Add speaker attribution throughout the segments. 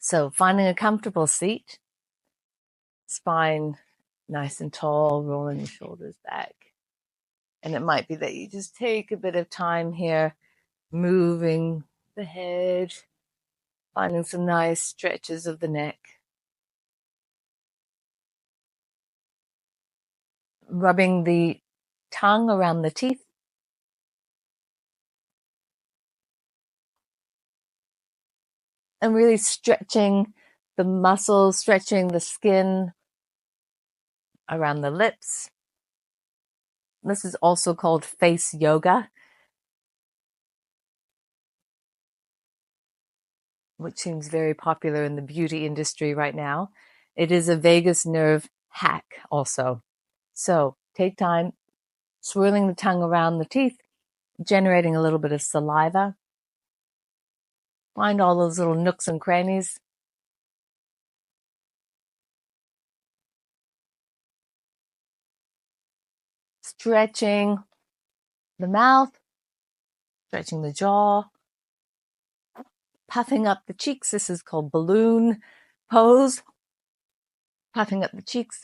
Speaker 1: So finding a comfortable seat, spine nice and tall, rolling your shoulders back. And it might be that you just take a bit of time here, moving the head, finding some nice stretches of the neck, rubbing the tongue around the teeth, and really stretching the muscles, stretching the skin around the lips. This is also called face yoga, which seems very popular in the beauty industry right now. It is a vagus nerve hack also. So take time swirling the tongue around the teeth, generating a little bit of saliva. Find all those little nooks and crannies. Stretching the mouth, stretching the jaw, puffing up the cheeks. This is called balloon pose. Puffing up the cheeks.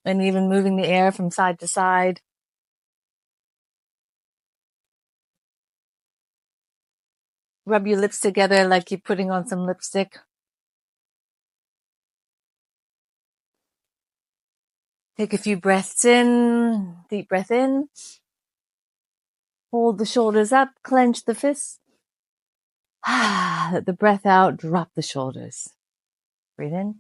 Speaker 1: And even moving the air from side to side. Rub your lips together like you're putting on some lipstick. Take a few breaths in, deep breath in. Hold the shoulders up, clench the fists. Let the breath out, drop the shoulders. Breathe in.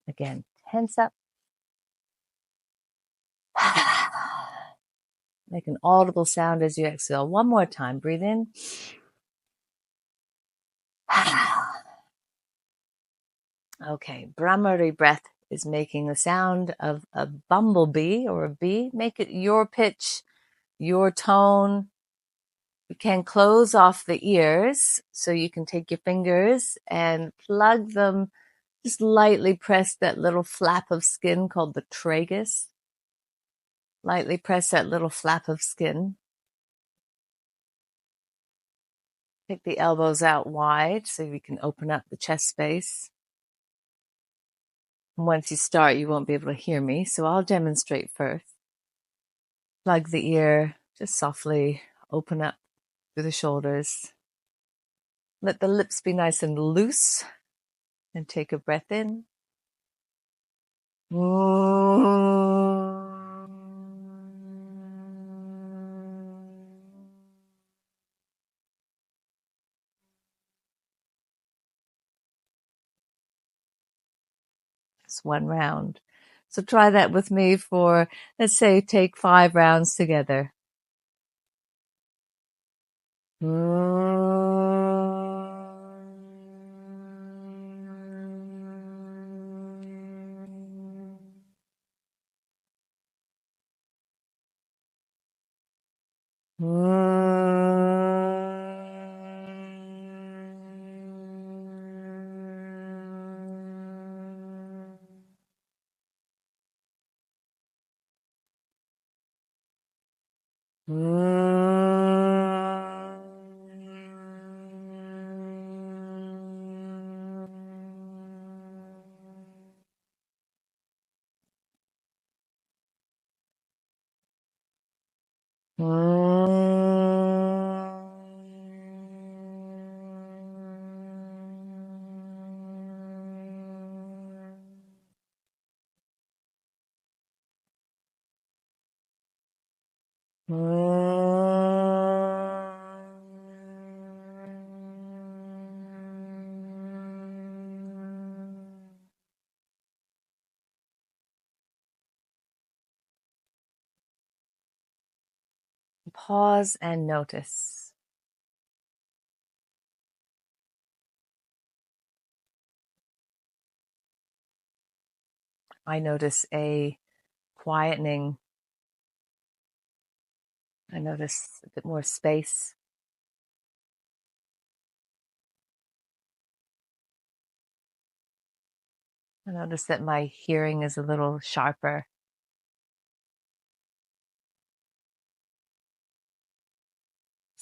Speaker 1: Again, tense up. Make an audible sound as you exhale. One more time. Breathe in. Okay, Brahmari breath is making the sound of a bumblebee or a bee. Make it your pitch, your tone. You can close off the ears, so you can take your fingers and plug them. Just lightly press that little flap of skin called the tragus. Lightly press that little flap of skin. Take the elbows out wide so you can open up the chest space. Once you start, you won't be able to hear me, so I'll demonstrate first. Plug the ear, just softly open up through the shoulders. Let the lips be nice and loose, and take a breath in. It's one round. So try that with me for, let's say, take 5 rounds together. Pause and notice. I notice a quietening. I notice a bit more space. I notice that my hearing is a little sharper.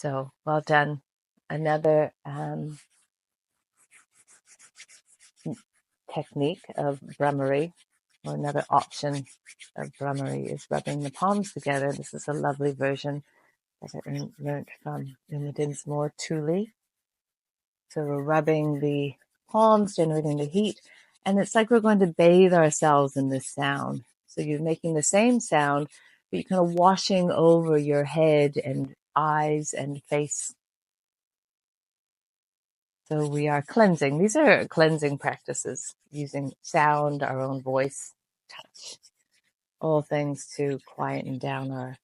Speaker 1: So well done. Another technique of Brahmari, or another option of Brahmari, is rubbing the palms together. This is a lovely version that I learned from Uma Dinsmore Thule. So we're rubbing the palms, generating the heat, and it's like we're going to bathe ourselves in this sound. So you're making the same sound, but you're kind of washing over your head and eyes and face. So we are cleansing. These are cleansing practices using sound, our own voice, touch, all things to quieten down our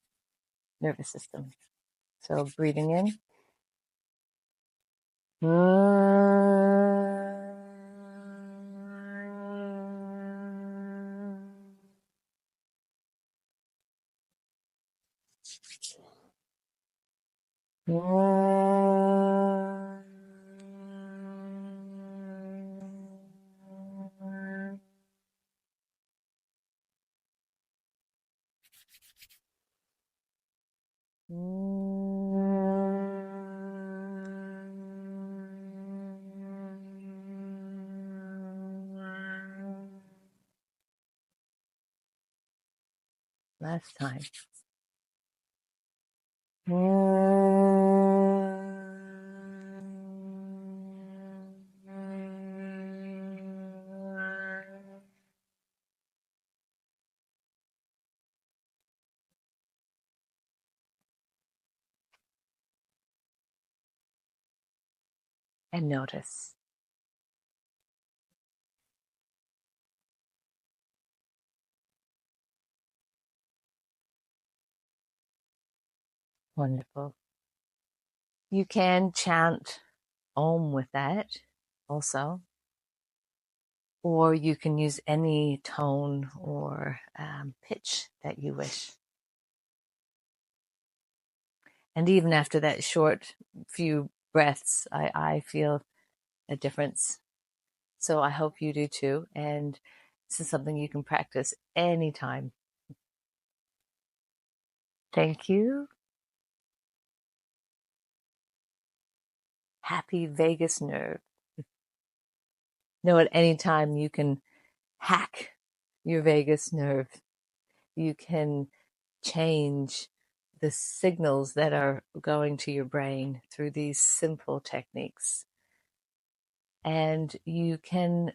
Speaker 1: nervous system. So breathing in. Last time. And notice. Wonderful. You can chant Om with that also, or you can use any tone or pitch that you wish. And even after that short few breaths, I feel a difference. So I hope you do too. And this is something you can practice anytime. Thank you. Happy vagus nerve. Know at any time you can hack your vagus nerve. You can change the signals that are going to your brain through these simple techniques. And you can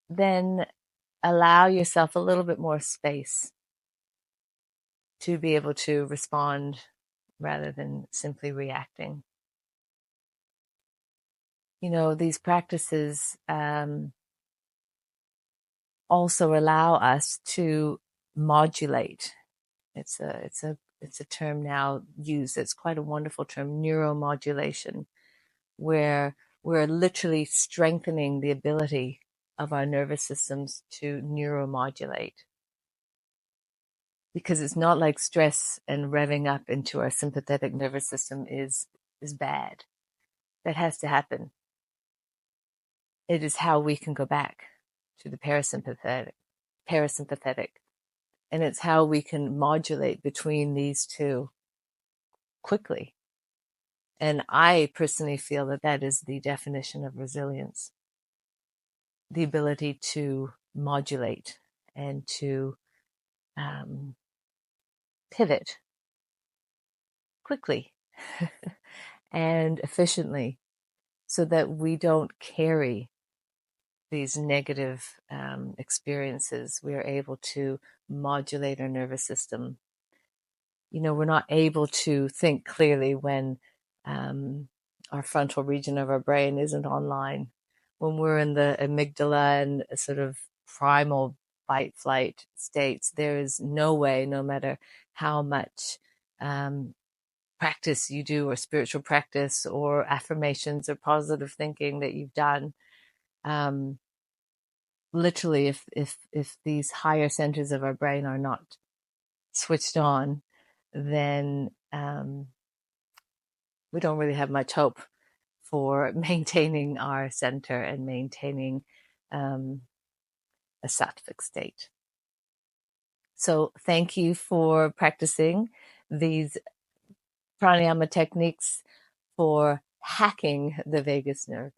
Speaker 1: then allow yourself a little bit more space to be able to respond rather than simply reacting. You know, these practices also allow us to modulate. It's a term now used. It's quite a wonderful term, neuromodulation, where we're literally strengthening the ability of our nervous systems to neuromodulate. Because it's not like stress and revving up into our sympathetic nervous system is bad. That has to happen. It is how we can go back to the parasympathetic. And it's how we can modulate between these two quickly. And I personally feel that that is the definition of resilience. The ability to modulate and to pivot quickly and efficiently so that we don't carry these negative experiences. We are able to modulate our nervous system. You know, we're not able to think clearly when our frontal region of our brain isn't online. When we're in the amygdala and sort of primal fight flight states, there is no way, no matter how much practice you do, or spiritual practice, or affirmations, or positive thinking that you've done. Literally, if these higher centers of our brain are not switched on, then we don't really have much hope for maintaining our center and maintaining a sattvic state. So thank you for practicing these pranayama techniques for hacking the vagus nerve.